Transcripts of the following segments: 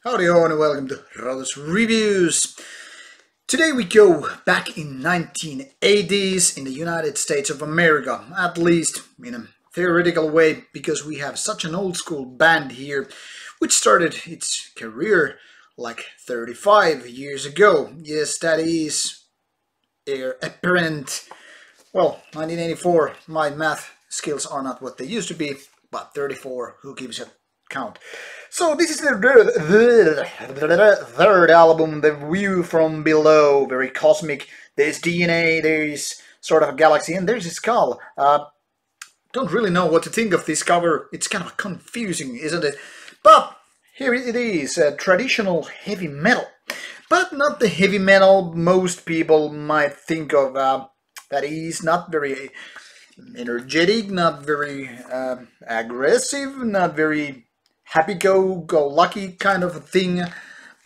Howdy ho and welcome to Rauta's Reviews. Today we go back in 1980s in the United States of America, at least in a theoretical way, because we have such an old school band here, which started its career like 35 years ago. Yes, that is Heir Apparent. Well, 1984, my math skills are not what they used to be, but 34, who gives a count? So this is the third album, The View from Below, very cosmic. There's DNA, there's sort of a galaxy, and there's a skull. Don't really know what to think of this cover. It's kind of confusing, isn't it? But here it is, traditional heavy metal. But not the heavy metal most people might think of. That is not very energetic, not very aggressive, not very happy-go-lucky kind of a thing,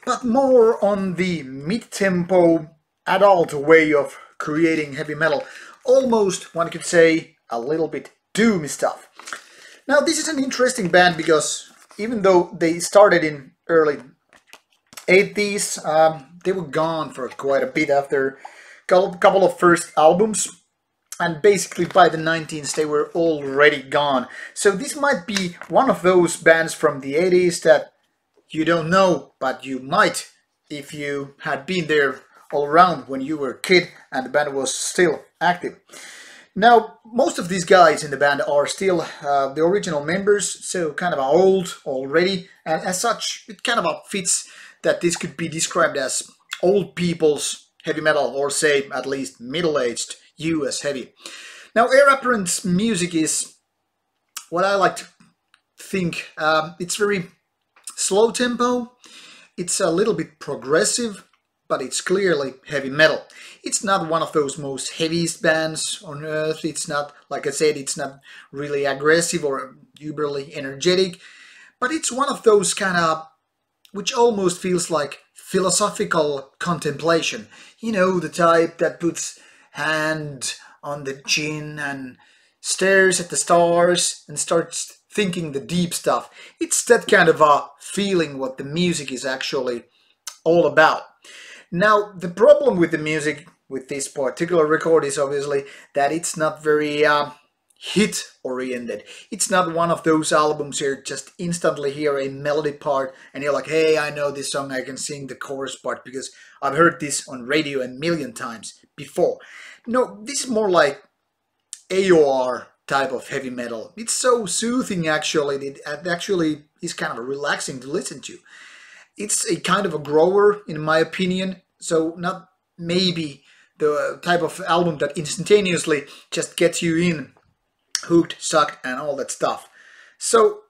but more on the mid-tempo, adult way of creating heavy metal. Almost, one could say, a little bit doomy stuff. Now, this is an interesting band because even though they started in early 80s, they were gone for quite a bit after a couple of first albums. And basically by the 19s they were already gone. So this might be one of those bands from the 80s that you don't know, but you might if you had been there all around when you were a kid and the band was still active. Now, most of these guys in the band are still the original members, so kind of old already, and as such it kind of fits that this could be described as old people's heavy metal, or say at least middle-aged US heavy. Now, Heir Apparent's music is what I like to think. It's very slow tempo, it's a little bit progressive, but it's clearly heavy metal. It's not one of those most heaviest bands on earth. It's not, like I said, it's not really aggressive or uberly energetic, but it's one of those kind of, which almost feels like philosophical contemplation. You know, the type that puts hand on the chin and stares at the stars and starts thinking the deep stuff. It's that kind of a feeling what the music is actually all about. Now, the problem with the music with this particular record is obviously that it's not very hit oriented. It's not one of those albums here just instantly hear a melody part and you're like, hey, I know this song, I can sing the chorus part because I've heard this on radio a million times before. No, this is more like AOR type of heavy metal. It's so soothing actually, it actually is kind of relaxing to listen to. It's a kind of a grower in my opinion, so not maybe the type of album that instantaneously just gets you in, hooked, sucked and all that stuff. So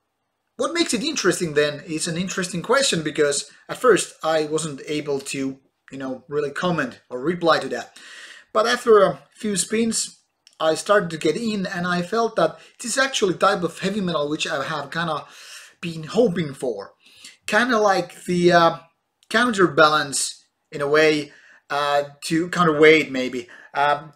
what makes it interesting then is an interesting question, because at first I wasn't able to, really comment or reply to that. But after a few spins I started to get in and I felt that this is actually type of heavy metal which I have kind of been hoping for. Kind of like the counterbalance in a way, to counterweight maybe,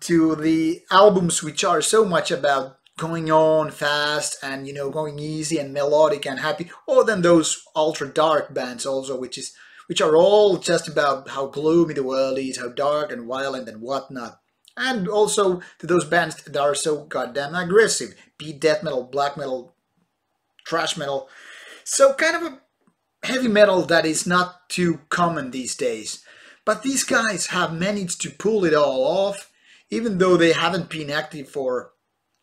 to the albums which are so much about going on fast and going easy and melodic and happy, or then those ultra dark bands also, which are all just about how gloomy the world is, how dark and violent and whatnot. And also to those bands that are so goddamn aggressive, be it death metal, black metal, thrash metal. So kind of a heavy metal that is not too common these days. But these guys have managed to pull it all off, even though they haven't been active for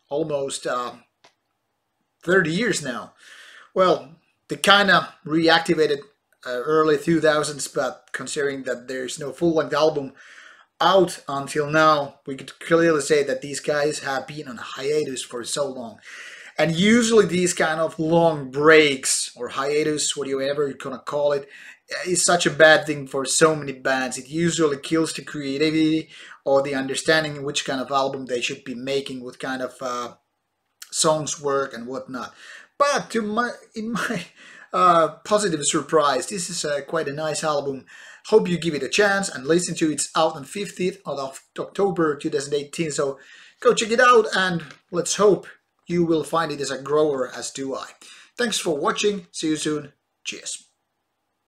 almost 30 years now. Well, they kind of reactivated early 2000s, but considering that there's no full-length album out until now, we could clearly say that these guys have been on hiatus for so long. And usually these kind of long breaks or hiatus, whatever you're gonna call it, is such a bad thing for so many bands. It usually kills the creativity or the understanding which kind of album they should be making, what kind of songs work and whatnot. But in my positive surprise, this is quite a nice album. Hope you give it a chance and listen to it. It's out on 15th of October 2018, so go check it out and let's hope you will find it as a grower as do I. Thanks for watching, see you soon, cheers.